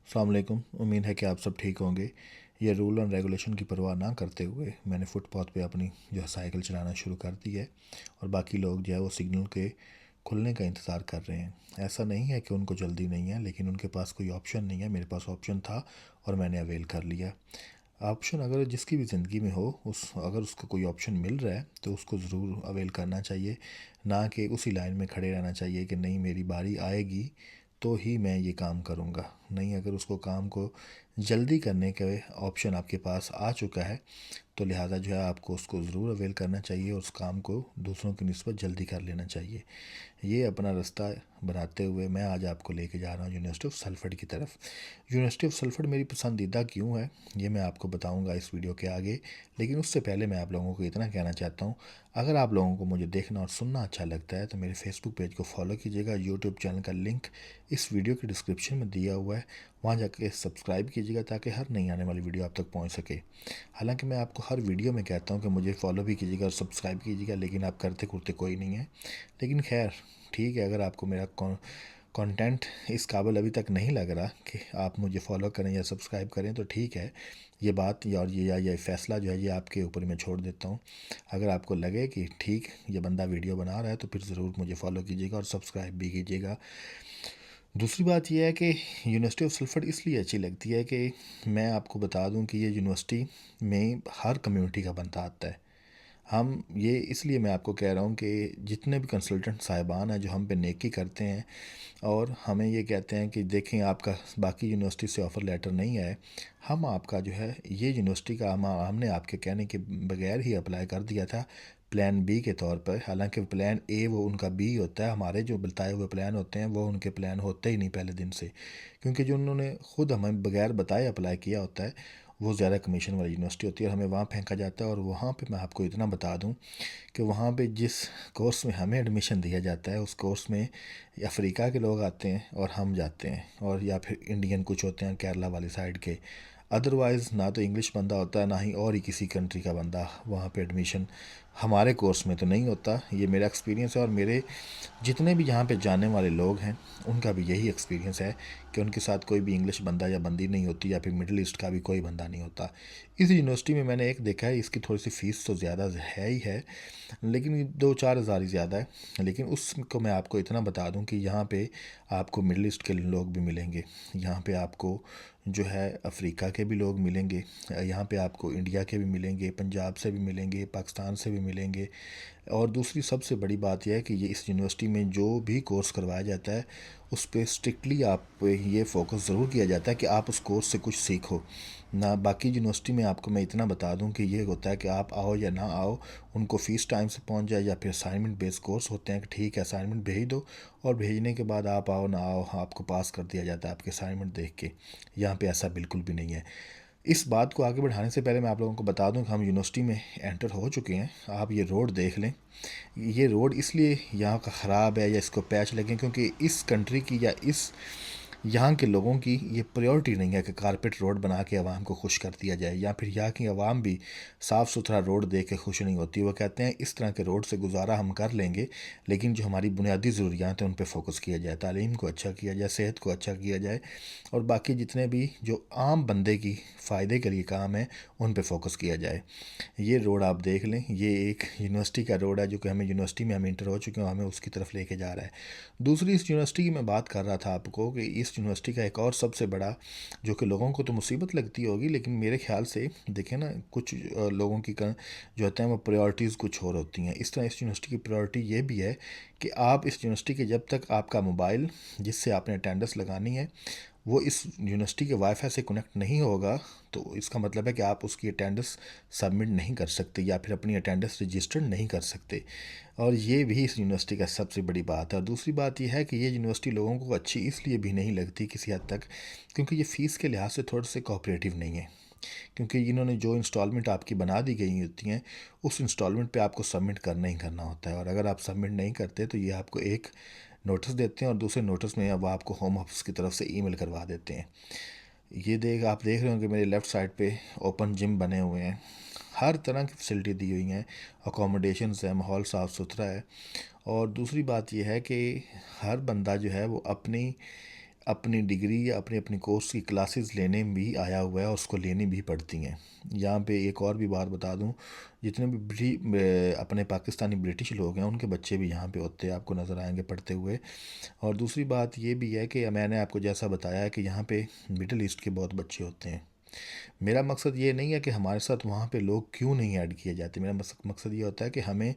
अस्सलाम वालेकुम। उम्मीद है कि आप सब ठीक होंगे। ये रूल एंड रेगुलेशन की परवाह ना करते हुए मैंने फुटपाथ पे अपनी जो है साइकिल चलाना शुरू कर दी है और बाकी लोग जो है वो सिग्नल के खुलने का इंतज़ार कर रहे हैं। ऐसा नहीं है कि उनको जल्दी नहीं है, लेकिन उनके पास कोई ऑप्शन नहीं है। मेरे पास ऑप्शन था और मैंने अवेल कर लिया। ऑप्शन अगर जिसकी भी ज़िंदगी में हो, उस अगर उसको कोई ऑप्शन मिल रहा है तो उसको ज़रूर अवेल करना चाहिए, ना कि उसी लाइन में खड़े रहना चाहिए कि नहीं मेरी बारी आएगी तो ही मैं ये काम करूँगा। नहीं, अगर उसको काम को जल्दी करने के ऑप्शन आपके पास आ चुका है तो लिहाजा जो है आपको उसको ज़रूर अवेल करना चाहिए और उस काम को दूसरों की निस्बत जल्दी कर लेना चाहिए। ये अपना रास्ता बनाते हुए मैं आज आपको लेके जा रहा हूँ यूनिवर्सिटी ऑफ सल्फर्ड की तरफ। यूनिवर्सिटी ऑफ सल्फर्ड मेरी पसंदीदा क्यों है ये मैं आपको बताऊंगा इस वीडियो के आगे, लेकिन उससे पहले मैं आप लोगों को इतना कहना चाहता हूँ, अगर आप लोगों को मुझे देखना और सुनना अच्छा लगता है तो मेरे फेसबुक पेज को फॉलो कीजिएगा। यूट्यूब चैनल का लिंक इस वीडियो के डिस्क्रिप्शन में दिया हुआ है, वहाँ जाके सब्सक्राइब कीजिएगा ताकि हर नई आने वाली वीडियो आप तक पहुँच सके। हालांकि मैं आपको हर वीडियो में कहता हूँ कि मुझे फॉलो भी कीजिएगा और सब्सक्राइब कीजिएगा, लेकिन आप करते कुरते कोई नहीं है। लेकिन खैर ठीक है, अगर आपको मेरा कंटेंट इस काबिल अभी तक नहीं लग रहा कि आप मुझे फॉलो करें या सब्सक्राइब करें तो ठीक है। ये बात या और ये फ़ैसला जो है ये आपके ऊपर मैं छोड़ देता हूँ। अगर आपको लगे कि ठीक ये बंदा वीडियो बना रहा है तो फिर ज़रूर मुझे फॉलो कीजिएगा और सब्सक्राइब भी कीजिएगा। दूसरी बात यह है कि यूनिवर्सिटी ऑफ सल्फर्ड इसलिए अच्छी लगती है कि मैं आपको बता दूं कि ये यूनिवर्सिटी में हर कम्युनिटी का बंदा आता है। हम ये इसलिए मैं आपको कह रहा हूँ कि जितने भी कंसल्टेंट साहिबान हैं जो हम पे नेकी करते हैं और हमें ये कहते हैं कि देखें आपका बाकी यूनिवर्सिटी से ऑफ़र लेटर नहीं आए, हम आपका जो है ये यूनिवर्सिटी का हमने आपके कहने के बगैर ही अप्लाई कर दिया था प्लान बी के तौर पर। हालांकि प्लान ए वो उनका बी होता है, हमारे जो बताए हुए प्लान होते हैं वो उनके प्लान होते ही नहीं पहले दिन से, क्योंकि जो उन्होंने ख़ुद हमें बगैर बताए अप्लाई किया होता है वो ज़्यादा कमीशन वाली यूनिवर्सिटी होती है और हमें वहाँ फेंका जाता है। और वहाँ पे मैं आपको इतना बता दूँ कि वहाँ पे जिस कोर्स में हमें एडमिशन दिया जाता है उस कोर्स में अफ्रीका के लोग आते हैं और हम जाते हैं, और या फिर इंडियन कुछ होते हैं केरला वाली साइड के। अदरवाइज़ ना तो इंग्लिश बंदा होता है ना ही और ही किसी कंट्री का बंदा वहाँ पे एडमिशन हमारे कोर्स में तो नहीं होता। ये मेरा एक्सपीरियंस है और मेरे जितने भी यहाँ पे जाने वाले लोग हैं उनका भी यही एक्सपीरियंस है कि उनके साथ कोई भी इंग्लिश बंदा या बंदी नहीं होती या फिर मिडिल ईस्ट का भी कोई बंदा नहीं होता। इस यूनिवर्सिटी में मैंने एक देखा है, इसकी थोड़ी सी फ़ीस तो ज़्यादा है ही है, लेकिन 2-4 हज़ार ही ज़्यादा है। लेकिन उसको मैं आपको इतना बता दूं कि यहाँ पे आपको मिडिल ईस्ट के लोग भी मिलेंगे, यहाँ पे आपको जो है अफ्रीका के भी लोग मिलेंगे, यहाँ पे आपको इंडिया के भी मिलेंगे, पंजाब से भी मिलेंगे, पाकिस्तान से भी मिलेंगे। और दूसरी सबसे बड़ी बात यह है कि ये इस यूनिवर्सिटी में जो भी कोर्स करवाया जाता है उस पर स्ट्रिक्टली आप पे ये फोकस ज़रूर किया जाता है कि आप उस कोर्स से कुछ सीखो ना। बाकी यूनिवर्सिटी में आपको मैं इतना बता दूं कि ये होता है कि आप आओ या ना आओ, उनको फ़ीस टाइम से पहुंच जाए या फिर असाइनमेंट बेस्ड कोर्स होते हैं कि ठीक है असाइनमेंट भेज दो और भेजने के बाद आप आओ ना आओ आपको पास कर दिया जाता है आपके असाइनमेंट देख के। यहाँ पे ऐसा बिल्कुल भी नहीं है। इस बात को आगे बढ़ाने से पहले मैं आप लोगों को बता दूं कि हम यूनिवर्सिटी में एंटर हो चुके हैं। आप ये रोड देख लें, ये रोड इसलिए यहाँ का ख़राब है या इसको पैच लगे क्योंकि इस कंट्री की या इस यहाँ के लोगों की ये प्रायोरिटी नहीं है कि कारपेट रोड बना के आवाम को खुश कर दिया जाए, या फिर यहाँ की आवाम भी साफ़ सुथरा रोड देख के खुश नहीं होती। वो कहते हैं इस तरह के रोड से गुजारा हम कर लेंगे, लेकिन जो हमारी बुनियादी ज़रूरियात हैं उन पर फोकस किया जाए, तालीम को अच्छा किया जाए, सेहत को अच्छा किया जाए और बाकी जितने भी जो आम बंदे की फ़ायदे के लिए काम है उन पर फोकस किया जाए। ये रोड आप देख लें, ये एक यूनिवर्सिटी का रोड है जो कि हमें यूनिवर्सिटी में हम इंटर हो चुके हैं, हमें उसकी तरफ लेके जा रहा है। दूसरी इस यूनिवर्सिटी की मैं बात कर रहा था आपको कि इस यूनिवर्सिटी का एक और सबसे बड़ा जो कि लोगों को तो मुसीबत लगती होगी, लेकिन मेरे ख्याल से देखें ना कुछ लोगों की जो होते हैं वो प्रायोरिटीज़ कुछ और होती हैं। इस तरह इस यूनिवर्सिटी की प्रायोरिटी ये भी है कि आप इस यूनिवर्सिटी के जब तक आपका मोबाइल जिससे आपने अटेंडेंस लगानी है वो इस यूनिवर्सिटी के वाईफाई से कनेक्ट नहीं होगा, तो इसका मतलब है कि आप उसकी अटेंडेंस सबमिट नहीं कर सकते या फिर अपनी अटेंडेंस रजिस्टर्ड नहीं कर सकते। और ये भी इस यूनिवर्सिटी का सबसे बड़ी बात है। और दूसरी बात यह है कि ये यूनिवर्सिटी लोगों को अच्छी इसलिए भी नहीं लगती किसी हद तक क्योंकि ये फ़ीस के लिहाज से थोड़े से कोऑपरेटिव नहीं है, क्योंकि इन्होंने जो इंस्टॉलमेंट आपकी बना दी गई होती हैं उस इंस्टॉलमेंट पे आपको सबमिट करना ही करना होता है, और अगर आप सबमिट नहीं करते तो ये आपको एक नोटिस देते हैं और दूसरे नोटिस में अब आपको होम ऑफिस की तरफ से ईमेल करवा देते हैं। ये आप देख रहे होंगे मेरे लेफ़्ट साइड पे ओपन जिम बने हुए हैं, हर तरह की फैसिलिटी दी हुई हैं, अकोमोडेशंस है, माहौल साफ़ सुथरा है। और दूसरी बात यह है कि हर बंदा जो है वो अपनी अपनी डिग्री या अपने अपनी कोर्स की क्लासेस लेने भी आया हुआ है और उसको लेनी भी पड़ती हैं। यहाँ पे एक और भी बात बता दूँ, जितने भी अपने पाकिस्तानी ब्रिटिश लोग हैं उनके बच्चे भी यहाँ पे होते हैं, आपको नज़र आएंगे पढ़ते हुए। और दूसरी बात ये भी है कि मैंने आपको जैसा बताया है कि यहाँ पे मिडिल ईस्ट के बहुत बच्चे होते हैं। मेरा मकसद ये नहीं है कि हमारे साथ वहाँ पे लोग क्यों नहीं ऐड किए जाते, मेरा मकसद ये होता है कि हमें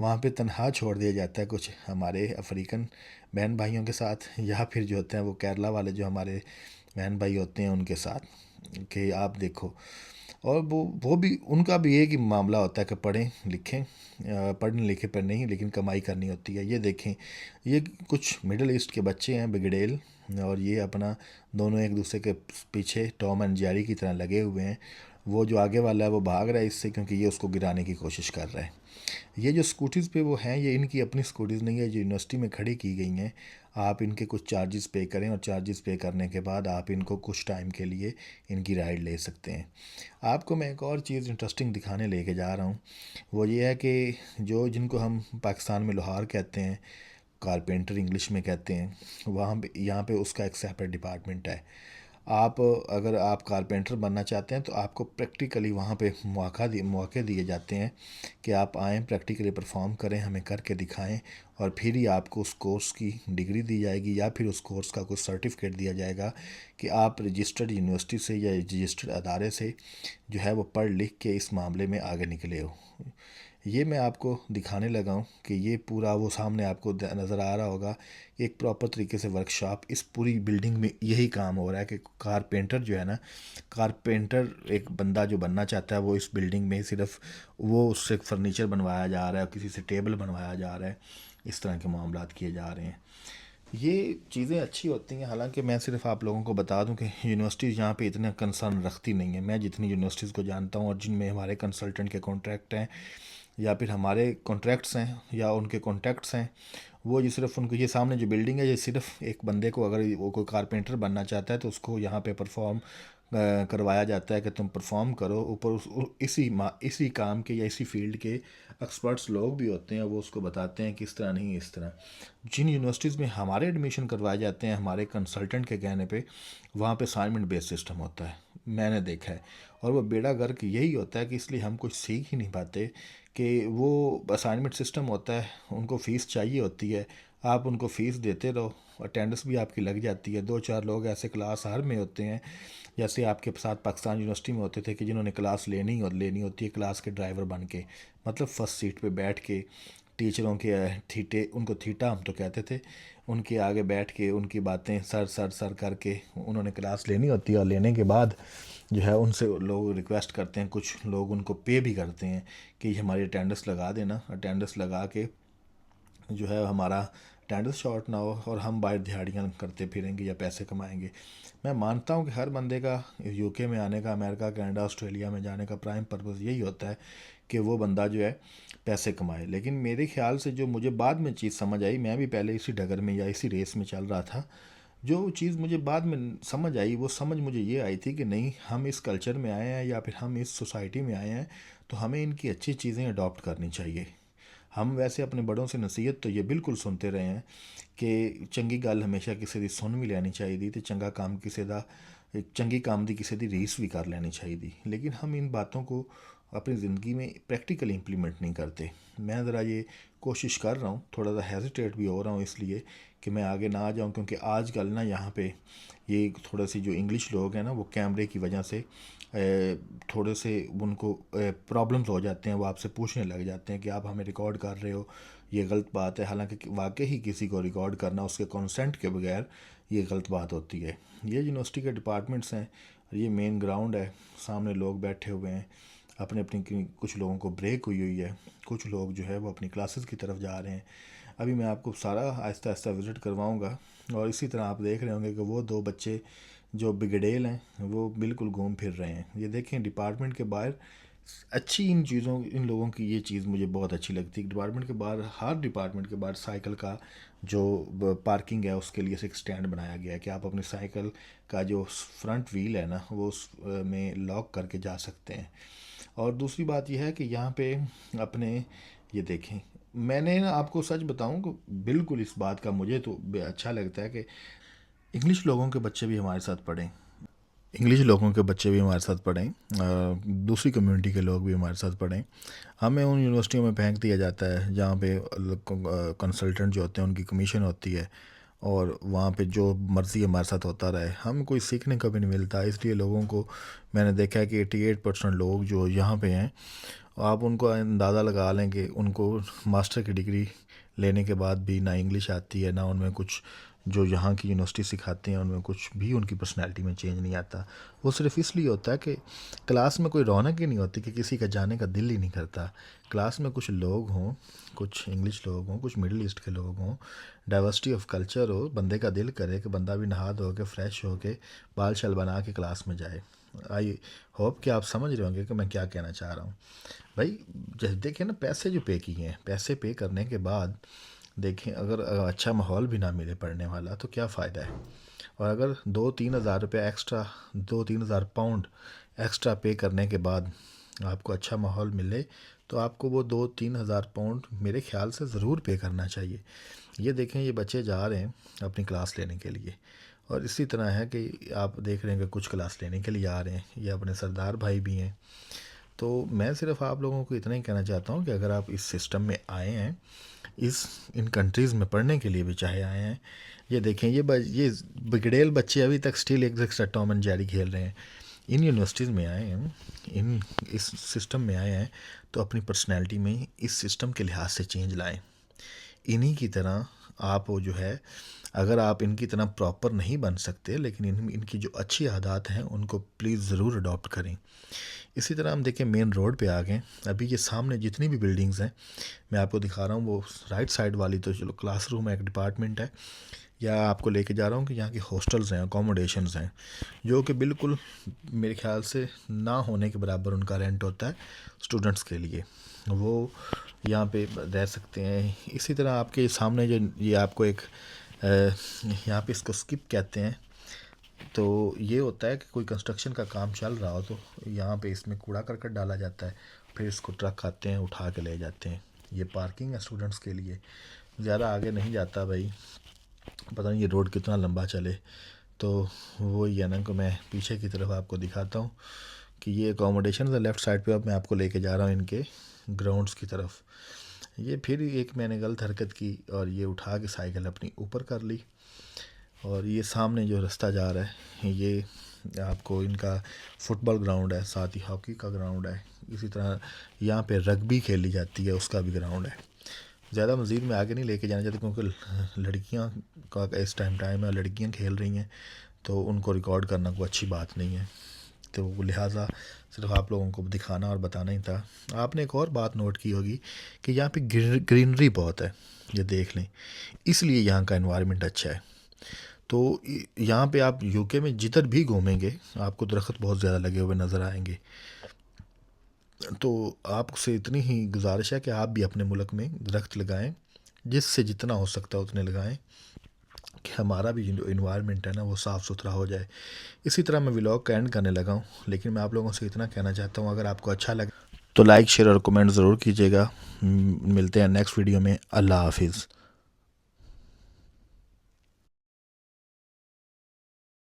वहाँ पे तनहा छोड़ दिया जाता है कुछ हमारे अफ्रीकन बहन भाइयों के साथ, या फिर जो होते हैं वो केरला वाले जो हमारे बहन भाई होते हैं उनके साथ, कि आप देखो। और वो भी उनका भी एक ही मामला होता है कि पढ़ें लिखें, पढ़ने लिखे पर नहीं लेकिन कमाई करनी होती है। ये देखें, ये कुछ मिडिल ईस्ट के बच्चे हैं बिगड़ेल, और ये अपना दोनों एक दूसरे के पीछे टॉम एंड जेरी की तरह लगे हुए हैं। वो जो आगे वाला है वो भाग रहा है इससे, क्योंकि ये उसको गिराने की कोशिश कर रहा है। ये जो स्कूटीज़ पे वो हैं, ये इनकी अपनी स्कूटीज़ नहीं है, जो यूनिवर्सिटी में खड़ी की गई हैं। आप इनके कुछ चार्जेस पे करें और चार्जेस पे करने के बाद आप इनको कुछ टाइम के लिए इनकी राइड ले सकते हैं। आपको मैं एक और चीज़ इंटरेस्टिंग दिखाने लेके जा रहा हूँ। वो ये है कि जो जिनको हम पाकिस्तान में लोहार कहते हैं, कारपेंटर इंग्लिश में कहते हैं, वहाँ पे यहाँ पे उसका एक सेपरेट डिपार्टमेंट है। आप अगर आप कारपेंटर बनना चाहते हैं तो आपको प्रैक्टिकली वहाँ पे मौके दिए जाते हैं कि आप आएँ, प्रैक्टिकली परफॉर्म करें, हमें करके दिखाएं, और फिर ही आपको उस कोर्स की डिग्री दी जाएगी या फिर उस कोर्स का कुछ सर्टिफिकेट दिया जाएगा कि आप रजिस्टर्ड यूनिवर्सिटी से या रजिस्टर्ड अदारे से जो है वो पढ़ लिख के इस मामले में आगे निकले हो। ये मैं आपको दिखाने लगा हूँ कि ये पूरा वो सामने आपको नज़र आ रहा होगा, एक प्रॉपर तरीके से वर्कशॉप इस पूरी बिल्डिंग में यही काम हो रहा है कि कारपेंटर जो है ना, कारपेंटर एक बंदा जो बनना चाहता है वो इस बिल्डिंग में सिर्फ वो उससे फर्नीचर बनवाया जा रहा है, किसी से टेबल बनवाया जा रहा है, इस तरह के मामलात किए जा रहे हैं। ये चीज़ें अच्छी होती हैं। हालांकि मैं सिर्फ आप लोगों को बता दूं कि यूनिवर्सिटीज़ यहाँ पे इतना कंसर्न रखती नहीं है। मैं जितनी यूनिवर्सिटीज़ को जानता हूँ और जिनमें हमारे कंसल्टेंट के कॉन्ट्रैक्ट हैं या फिर हमारे कॉन्ट्रैक्ट्स हैं या उनके कॉन्टैक्ट्स हैं, वो ये सिर्फ उनको, ये सामने जो बिल्डिंग है ये सिर्फ एक बंदे को, अगर वो कोई कारपेंटर बनना चाहता है तो उसको यहाँ पे परफॉर्म करवाया जाता है कि तुम परफॉर्म करो। ऊपर इसी काम के या इसी फील्ड के एक्सपर्ट्स लोग भी होते हैं, वो उसको बताते हैं कि इस तरह नहीं इस तरह। जिन यूनिवर्सिटीज़ में हमारे एडमिशन करवाए जाते हैं हमारे कंसल्टेंट के कहने पे, वहाँ पे असाइनमेंट बेस्ड सिस्टम होता है, मैंने देखा है। और वो बेड़ा गर्क यही होता है कि इसलिए हम कुछ सीख ही नहीं पाते कि वो असाइनमेंट सिस्टम होता है, उनको फ़ीस चाहिए होती है, आप उनको फ़ीस देते रहो, अटेंडेंस भी आपकी लग जाती है। दो चार लोग ऐसे क्लास हर में होते हैं, जैसे आपके साथ पाकिस्तान यूनिवर्सिटी में होते थे कि जिन्होंने क्लास लेनी होती है क्लास के ड्राइवर बन के, मतलब फर्स्ट सीट पे बैठ के टीचरों के थीटे, उनको थीटा हम तो कहते थे, उनके आगे बैठ के उनकी बातें सर सर सर करके उन्होंने क्लास लेनी होती है। और लेने के बाद जो है उनसे लोग रिक्वेस्ट करते हैं, कुछ लोग उनको पे भी करते हैं कि हमारी अटेंडेंस लगा देना, अटेंडेंस लगा के जो है हमारा अटेंडेंस शॉर्ट ना हो और हम बाहर दिहाड़ियाँ करते फिरेंगे या पैसे कमाएंगे। मैं मानता हूँ कि हर बंदे का यूके में आने का, अमेरिका, कनाडा, ऑस्ट्रेलिया में जाने का प्राइम पर्पज़ यही होता है कि वो बंदा जो है पैसे कमाए। लेकिन मेरे ख्याल से जो मुझे बाद में चीज़ समझ आई, मैं भी पहले इसी डगर में या इसी रेस में चल रहा था, जो चीज़ मुझे बाद में समझ आई वो समझ मुझे ये आई थी कि नहीं, हम इस कल्चर में आए हैं या फिर हम इस सोसाइटी में आए हैं तो हमें इनकी अच्छी चीज़ें अडॉप्ट करनी चाहिए। हम वैसे अपने बड़ों से नसीहत तो ये बिल्कुल सुनते रहे हैं कि चंगी गल हमेशा किसी की सुन भी लेनी चाहिए तो चंगा काम किसी का, चंगी काम की किसी की रीस भी कर लेनी चाहिए, लेकिन हम इन बातों को अपनी ज़िंदगी में प्रैक्टिकली इम्प्लीमेंट नहीं करते। मैं ज़रा ये कोशिश कर रहा हूँ, थोड़ा सा हेजिटेट भी हो रहा हूँ इसलिए कि मैं आगे ना आ जाऊँ, क्योंकि आजकल ना यहाँ पे ये थोड़ा सी जो इंग्लिश लोग हैं ना, वो कैमरे की वजह से थोड़े से उनको प्रॉब्लम्स हो जाते हैं, वो आपसे पूछने लग जाते हैं कि आप हमें रिकॉर्ड कर रहे हो, ये गलत बात है। हालांकि वाकई ही किसी को रिकॉर्ड करना उसके कंसेंट के बगैर ये गलत बात होती है। ये यूनिवर्सिटी के डिपार्टमेंट्स हैं, ये मेन ग्राउंड है, सामने लोग बैठे हुए हैं, अपने अपनी कुछ लोगों को ब्रेक हुई हुई है, कुछ लोग जो है वो अपनी क्लासेस की तरफ जा रहे हैं। अभी मैं आपको सारा आहिस्ता आहिस्ता विज़िट करवाऊंगा। और इसी तरह आप देख रहे होंगे कि वो दो बच्चे जो बिगड़ेल हैं वो बिल्कुल घूम फिर रहे हैं। ये देखें डिपार्टमेंट के बाहर अच्छी इन चीज़ों, इन लोगों की ये चीज़ मुझे बहुत अच्छी लगती है। डिपार्टमेंट के बाहर, हर डिपार्टमेंट के बाहर साइकिल का जो पार्किंग है उसके लिए एक स्टैंड बनाया गया है कि आप अपनी साइकिल का जो फ्रंट व्हील है ना वो उस में लॉक करके जा सकते हैं। और दूसरी बात यह है कि यहाँ पे अपने, ये देखें, मैंने ना आपको सच बताऊं कि बिल्कुल इस बात का मुझे तो अच्छा लगता है कि इंग्लिश लोगों के बच्चे भी हमारे साथ पढ़ें, इंग्लिश लोगों के बच्चे भी हमारे साथ पढ़ें, दूसरी कम्युनिटी के लोग भी हमारे साथ पढ़ें। हमें उन यूनिवर्सिटियों में फेंक दिया जाता है जहाँ पे कंसल्टेंट जो होते हैं उनकी कमीशन होती है और वहाँ पे जो मर्ज़ी हमारे साथ होता रहे, हमें कोई सीखने का भी नहीं मिलता। इसलिए लोगों को मैंने देखा है कि 88% लोग जो यहाँ पे हैं, आप उनको अंदाज़ा लगा लें कि उनको मास्टर की डिग्री लेने के बाद भी ना इंग्लिश आती है, ना उनमें कुछ जो यहाँ की यूनिवर्सिटी सिखाती हैं उनमें कुछ भी उनकी पर्सनैलिटी में चेंज नहीं आता। वो सिर्फ इसलिए होता है कि क्लास में कोई रौनक ही नहीं होती, कि किसी का जाने का दिल ही नहीं करता। क्लास में कुछ लोग हों, कुछ इंग्लिश लोग हों, कुछ मिडिल ईस्ट के लोग हों, डाइवर्सिटी ऑफ कल्चर हो, बंदे का दिल करे कि बंदा भी नहा धो के फ्रेश हो के बाल शल बना के क्लास में जाए। आई होप कि आप समझ रहे होंगे कि मैं क्या कहना चाह रहा हूँ। भाई जैसे देखिए ना, पैसे जो पे किए हैं, पैसे पे करने के बाद देखें अगर अच्छा माहौल भी ना मिले पढ़ने वाला तो क्या फ़ायदा है। और अगर 2-3 हज़ार रुपया एक्स्ट्रा, 2-3 हज़ार पाउंड एक्स्ट्रा पे करने के बाद आपको अच्छा माहौल मिले तो आपको वो 2-3 हज़ार पाउंड मेरे ख्याल से ज़रूर पे करना चाहिए। ये देखें, ये बच्चे जा रहे हैं अपनी क्लास लेने के लिए, और इसी तरह है कि आप देख रहे हैं कि कुछ क्लास लेने के लिए आ रहे हैं, ये अपने सरदार भाई भी हैं। तो मैं सिर्फ आप लोगों को इतना ही कहना चाहता हूँ कि अगर आप इस सिस्टम में आए हैं, इन कंट्रीज़ में पढ़ने के लिए भी चाहे आए हैं, ये देखें, ये बिगड़ेल बच्चे अभी तक स्टिल एक जगह टॉम एंड जेरी खेल रहे हैं। इन यूनिवर्सिटीज़ में आए हैं, इन इस सिस्टम में आए हैं, तो अपनी पर्सनैलिटी में इस सिस्टम के लिहाज से चेंज लाएं। इन्हीं की तरह आप वो जो है, अगर आप इनकी तरह प्रॉपर नहीं बन सकते, लेकिन इनकी जो अच्छी आदत हैं उनको प्लीज़ ज़रूर अडॉप्ट करें। इसी तरह हम देखें, मेन रोड पे आ गए, अभी ये सामने जितनी भी बिल्डिंग्स हैं मैं आपको दिखा रहा हूँ, वो राइट साइड वाली तो चलो क्लासरूम है, एक डिपार्टमेंट है, या आपको लेके जा रहा हूँ कि यहाँ की हॉस्टल्स हैं, अकोमोडेशंस हैं, जो कि बिल्कुल मेरे ख्याल से ना होने के बराबर उनका रेंट होता है स्टूडेंट्स के लिए। वो यहाँ पे रह सकते हैं। इसी तरह आपके सामने जो ये आपको एक यहाँ पे इसको स्किप कहते हैं, तो ये होता है कि कोई कंस्ट्रक्शन का काम चल रहा हो तो यहाँ पे इसमें कूड़ा करकट डाला जाता है, फिर इसको ट्रक आते हैं उठा के ले जाते हैं। ये पार्किंग है स्टूडेंट्स के लिए, ज़्यादा आगे नहीं जाता भाई, पता नहीं ये रोड कितना लंबा चले। तो वो ही है ना कि मैं पीछे की तरफ आपको दिखाता हूँ कि ये अकोमोडेशन है लेफ़्ट साइड पे। अब मैं आपको लेके जा रहा हूँ इनके ग्राउंड्स की तरफ। ये फिर एक मैंने गलत हरकत की और ये उठा के साइकिल अपनी ऊपर कर ली, और ये सामने जो रास्ता जा रहा है ये आपको इनका फुटबॉल ग्राउंड है, साथ ही हॉकी का ग्राउंड है। इसी तरह यहाँ पे रग्बी खेली जाती है, उसका भी ग्राउंड है। ज़्यादा मज़ीद में आगे नहीं लेके जाना चाहता क्योंकि लड़कियाँ का इस टाइम है, लड़कियाँ खेल रही हैं, तो उनको रिकॉर्ड करना कोई अच्छी बात नहीं है। तो लिहाजा सिर्फ आप लोगों को दिखाना और बताना ही था। आपने एक और बात नोट की होगी कि यहाँ पे ग्रीनरी बहुत है, ये देख लें, इसलिए यहाँ का एनवायरनमेंट अच्छा है। तो यहाँ पे आप यूके में जिधर भी घूमेंगे आपको दरख्त बहुत ज़्यादा लगे हुए नज़र आएंगे। तो आपसे इतनी ही गुजारिश है कि आप भी अपने मुल्क में दरख्त लगाएं, जिससे जितना हो सकता है उतने लगाएं, कि हमारा भी जो इन्वायरमेंट है ना वो साफ़ सुथरा हो जाए। इसी तरह मैं व्लॉग का एंड करने लगा हूँ, लेकिन मैं आप लोगों से इतना कहना चाहता हूँ, अगर आपको अच्छा लगे तो लाइक शेयर और कमेंट ज़रूर कीजिएगा। मिलते हैं नेक्स्ट वीडियो में। अल्लाह हाफिज़।